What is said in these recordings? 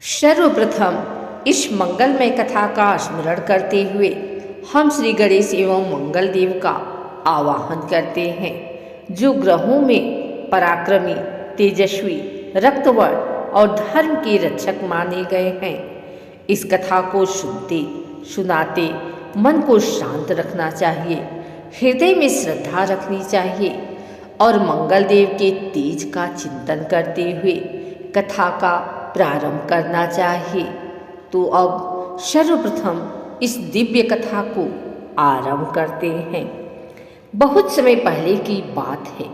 सर्वप्रथम इस मंगलमय कथा का स्मरण करते हुए हम श्री गणेश एवं मंगल देव का आवाहन करते हैं, जो ग्रहों में पराक्रमी, तेजस्वी, रक्तवर्ण और धर्म के रक्षक माने गए हैं। इस कथा को सुनते सुनाते मन को शांत रखना चाहिए, हृदय में श्रद्धा रखनी चाहिए और मंगल देव के तेज का चिंतन करते हुए कथा का प्रारंभ करना चाहिए। तो अब सर्वप्रथम इस दिव्य कथा को आरंभ करते हैं। बहुत समय पहले की बात है।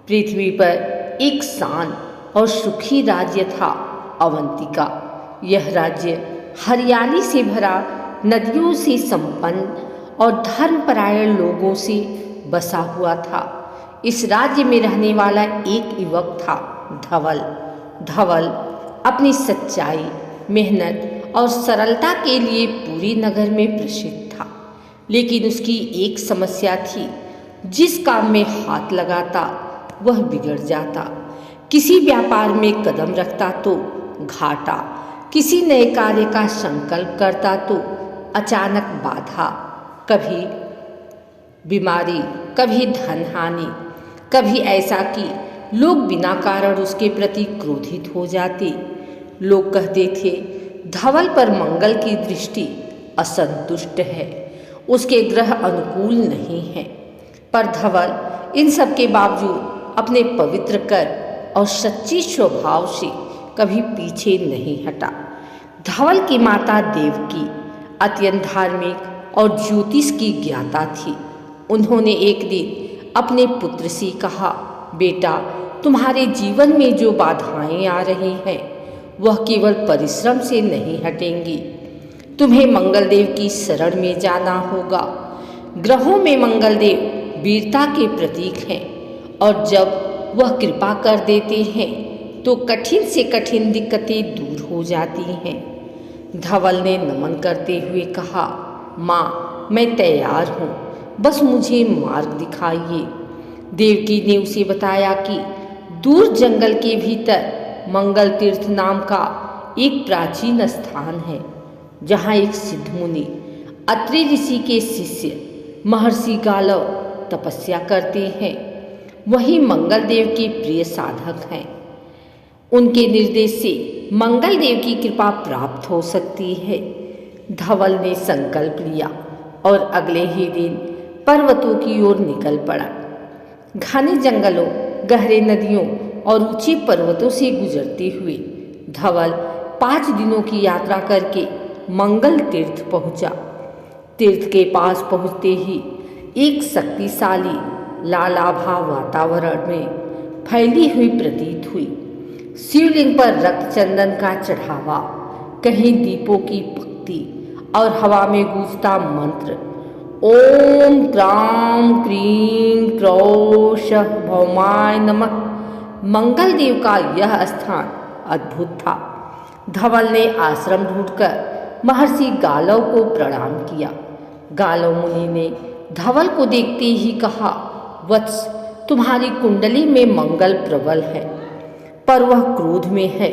पृथ्वी पर एक शांत और सुखी राज्य था, अवंतिका। यह राज्य हरियाली से भरा, नदियों से संपन्न और धर्मपरायण लोगों से बसा हुआ था। इस राज्य में रहने वाला एक युवक था, धवल। धवल अपनी सच्चाई, मेहनत और सरलता के लिए पूरी नगर में प्रसिद्ध था। लेकिन उसकी एक समस्या थी, जिस काम में हाथ लगाता वह बिगड़ जाता। किसी व्यापार में कदम रखता तो घाटा, किसी नए कार्य का संकल्प करता तो अचानक बाधा, कभी बीमारी, कभी धन हानि, कभी ऐसा कि लोग बिना कारण उसके प्रति क्रोधित हो जाते। लोग कहते थे, धवल पर मंगल की दृष्टि असंतुष्ट है, उसके ग्रह अनुकूल नहीं है। पर धवल इन सब के बावजूद अपने पवित्र कर और सच्ची स्वभाव से कभी पीछे नहीं हटा। धवल की माता देवकी अत्यंत धार्मिक और ज्योतिष की ज्ञाता थी। उन्होंने एक दिन अपने पुत्र से कहा, बेटा, तुम्हारे जीवन में जो बाधाएं आ रही हैं वह केवल परिश्रम से नहीं हटेंगी। तुम्हें मंगलदेव की शरण में जाना होगा। ग्रहों में मंगलदेव वीरता के प्रतीक हैं और जब वह कृपा कर देते हैं तो कठिन से कठिन दिक्कतें दूर हो जाती हैं। धवल ने नमन करते हुए कहा, माँ, मैं तैयार हूँ, बस मुझे मार्ग दिखाइए। देवकी ने उसे बताया कि दूर जंगल के भीतर मंगल तीर्थ नाम का एक प्राचीन स्थान है, जहाँ एक सिद्ध मुनि अत्रि ऋषि के शिष्य महर्षि गालव तपस्या करते हैं। वही मंगल देव के प्रिय साधक हैं। उनके निर्देश से मंगल देव की कृपा प्राप्त हो सकती है। धवल ने संकल्प लिया और अगले ही दिन पर्वतों की ओर निकल पड़ा। घने जंगलों, गहरे नदियों और ऊंचे पर्वतों से गुजरते हुए धवल 5 दिनों की यात्रा करके मंगल तीर्थ पहुंचा। तीर्थ के पास पहुंचते ही एक शक्तिशाली लालाभा वातावरण में फैली हुई प्रतीत हुई। शिवलिंग पर रक्त चंदन का चढ़ावा, कहीं दीपों की पंक्ति और हवा में गूंजता मंत्र, ओम क्राम क्रीं क्रौशः भौमाय नमः। मंगल देव का यह स्थान अद्भुत था। धवल ने आश्रम ढूंढकर महर्षि गालव को प्रणाम किया। गालव मुनि ने धवल को देखते ही कहा, वत्स, तुम्हारी कुंडली में मंगल प्रबल है, पर वह क्रोध में है,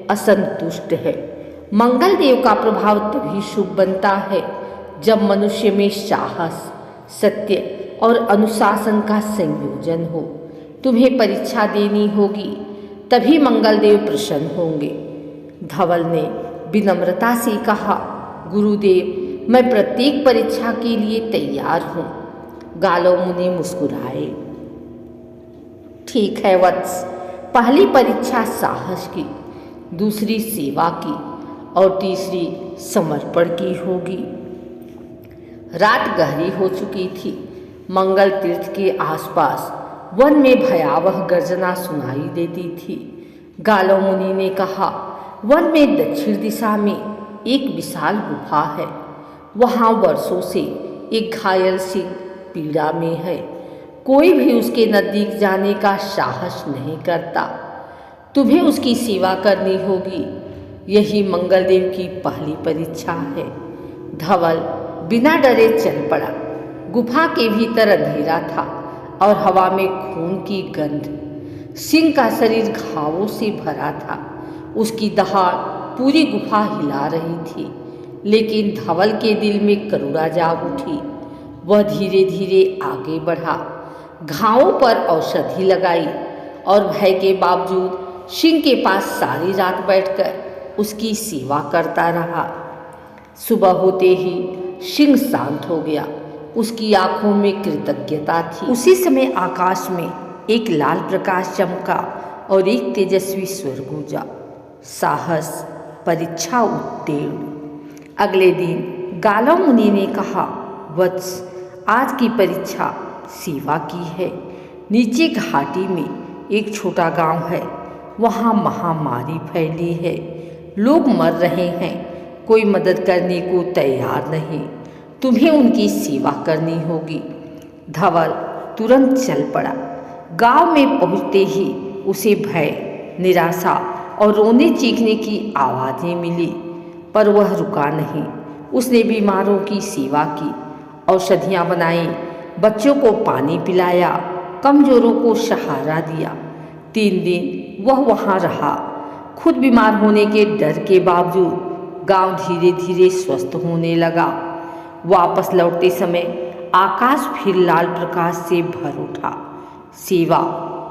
असंतुष्ट है। मंगल देव का प्रभाव तभी शुभ बनता है जब मनुष्य में साहस, सत्य और अनुशासन का संयोजन हो। तुम्हें परीक्षा देनी होगी, तभी मंगलदेव प्रसन्न होंगे। धवल ने विनम्रता से कहा, गुरुदेव, मैं प्रत्येक परीक्षा के लिए तैयार हूँ। गालव मुनि मुस्कुराए। ठीक है वत्स, पहली परीक्षा साहस की, दूसरी सेवा की और तीसरी समर्पण की होगी। रात गहरी हो चुकी थी। मंगल तीर्थ के आसपास वन में भयावह गर्जना सुनाई देती थी। गालव मुनि ने कहा, वन में दक्षिण दिशा में एक विशाल गुफा है। वहाँ वर्षों से एक घायल सिंह पीड़ा में है। कोई भी उसके नज़दीक जाने का साहस नहीं करता। तुम्हें उसकी सेवा करनी होगी। यही मंगलदेव की पहली परीक्षा है। धवल बिना डरे चल पड़ा। गुफा के भीतर अंधेरा था और हवा में खून की गंध। सिंह का शरीर घावों से भरा था। उसकी दहाड़ पूरी गुफा हिला रही थी, लेकिन धवल के दिल में करुणा जाग उठी। वह धीरे धीरे आगे बढ़ा, घावों पर औषधि लगाई और भय के बावजूद सिंह के पास सारी रात बैठकर उसकी सेवा करता रहा। सुबह होते ही सिंह शांत हो गया, उसकी आंखों में कृतज्ञता थी। उसी समय आकाश में एक लाल प्रकाश चमका और एक तेजस्वी स्वर गूंजा, साहस परीक्षा उत्तीर्ण। अगले दिन गालव मुनि ने कहा, वत्स, आज की परीक्षा सेवा की है। नीचे घाटी में एक छोटा गांव है, वहाँ महामारी फैली है, लोग मर रहे हैं, कोई मदद करने को तैयार नहीं, तुम्हें उनकी सेवा करनी होगी। धवल तुरंत चल पड़ा। गांव में पहुंचते ही उसे भय, निराशा और रोने चीखने की आवाज़ें मिली, पर वह रुका नहीं। उसने बीमारों की सेवा की, औषधियाँ बनाई, बच्चों को पानी पिलाया, कमजोरों को सहारा दिया। 3 दिन वह वहाँ रहा। खुद बीमार होने के डर के बावजूद गांव धीरे धीरे स्वस्थ होने लगा। वापस लौटते समय आकाश फिर लाल प्रकाश से भर उठा। सेवा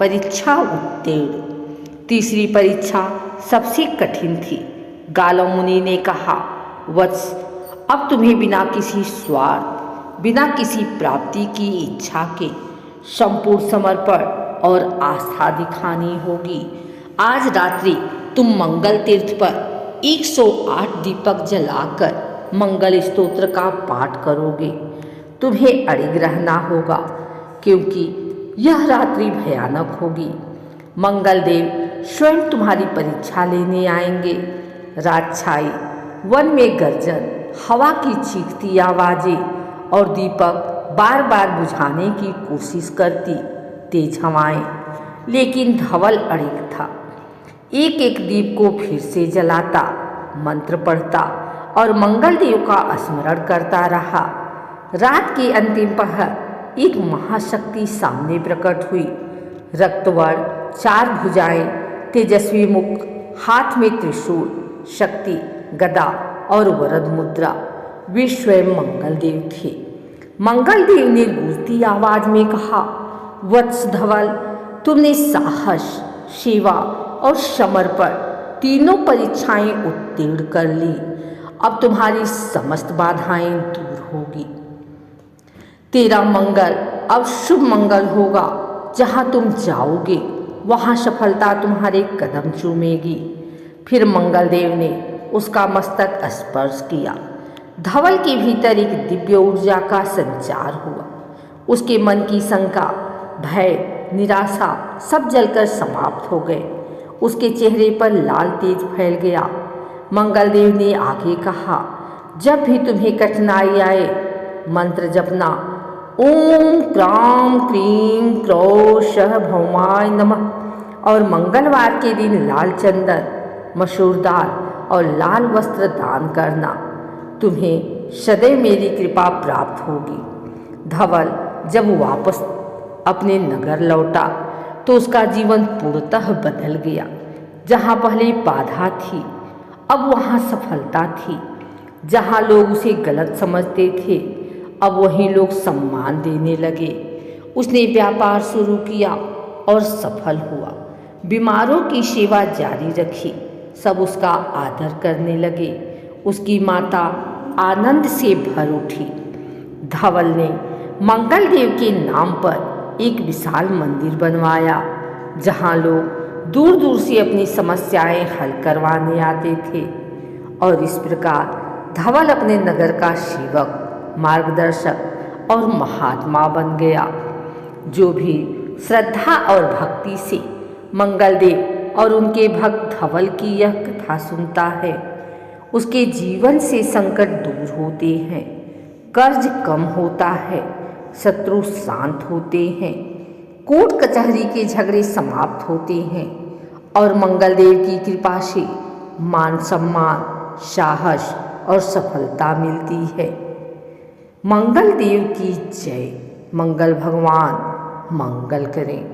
परीक्षा उत्तीर्ण। तीसरी परीक्षा सबसे कठिन थी। गालव मुनि ने कहा, वत्स, अब तुम्हें बिना किसी स्वार्थ, बिना किसी प्राप्ति की इच्छा के संपूर्ण समर्पण और आस्था दिखानी होगी। आज रात्रि तुम मंगल तीर्थ पर 108 दीपक जलाकर मंगल स्तोत्र का पाठ करोगे। तुम्हें अड़िग रहना होगा, क्योंकि यह रात्रि भयानक होगी। मंगल देव स्वयं तुम्हारी परीक्षा लेने आएंगे। रात छाई, वन में गर्जन, हवा की चीखती आवाजें और दीपक बार बार बुझाने की कोशिश करती तेज हवाएं। लेकिन धवल अड़िग था। एक एक दीप को फिर से जलाता, मंत्र पढ़ता और मंगल देव का स्मरण करता रहा। रात के अंतिम पहर एक महाशक्ति सामने प्रकट हुई। रक्तवर्ण, 4 भुजाएं, तेजस्वी मुख, हाथ में त्रिशूल, शक्ति, गदा और वरद मुद्रा। वे स्वयं मंगल देव थे। मंगल देव ने गूंजती आवाज में कहा, वत्स धवल, तुमने साहस, सेवा और समर्पण तीनों परीक्षाएं उत्तीर्ण कर ली। अब तुम्हारी समस्त बाधाएं दूर होगी। तेरा मंगल अब शुभ मंगल होगा। जहां तुम जाओगे वहां सफलता तुम्हारे कदम चूमेगी। फिर मंगल देव ने उसका मस्तक स्पर्श किया। धवल के भीतर एक दिव्य ऊर्जा का संचार हुआ। उसके मन की शंका, भय, निराशा सब जलकर समाप्त हो गए। उसके चेहरे पर लाल तेज फैल गया। मंगल देव ने आगे कहा, जब भी तुम्हें कठिनाई आए मंत्र जपना, ओम क्राम क्रीम क्रौ शः भौमाय नमः। और मंगलवार के दिन लाल चंदन, मसूर दाल और लाल वस्त्र दान करना। तुम्हें सदैव मेरी कृपा प्राप्त होगी। धवल जब वापस अपने नगर लौटा तो उसका जीवन पूर्णतः बदल गया। जहाँ पहले बाधा थी, अब वहाँ सफलता थी। जहाँ लोग उसे गलत समझते थे, अब वहीं लोग सम्मान देने लगे। उसने व्यापार शुरू किया और सफल हुआ। बीमारों की सेवा जारी रखी, सब उसका आदर करने लगे। उसकी माता आनंद से भर उठी। धवल ने मंगल देव के नाम पर एक विशाल मंदिर बनवाया, जहाँ लोग दूर दूर से अपनी समस्याएं हल करवाने आते थे। और इस प्रकार धवल अपने नगर का सेवक, मार्गदर्शक और महात्मा बन गया। जो भी श्रद्धा और भक्ति से मंगल देव और उनके भक्त धवल की यह कथा सुनता है, उसके जीवन से संकट दूर होते हैं, कर्ज कम होता है, शत्रु शांत होते हैं, कोर्ट कचहरी के झगड़े समाप्त होते हैं और मंगल देव की कृपा से मान सम्मान, साहस और सफलता मिलती है। मंगल देव की जय। मंगल भगवान मंगल करें।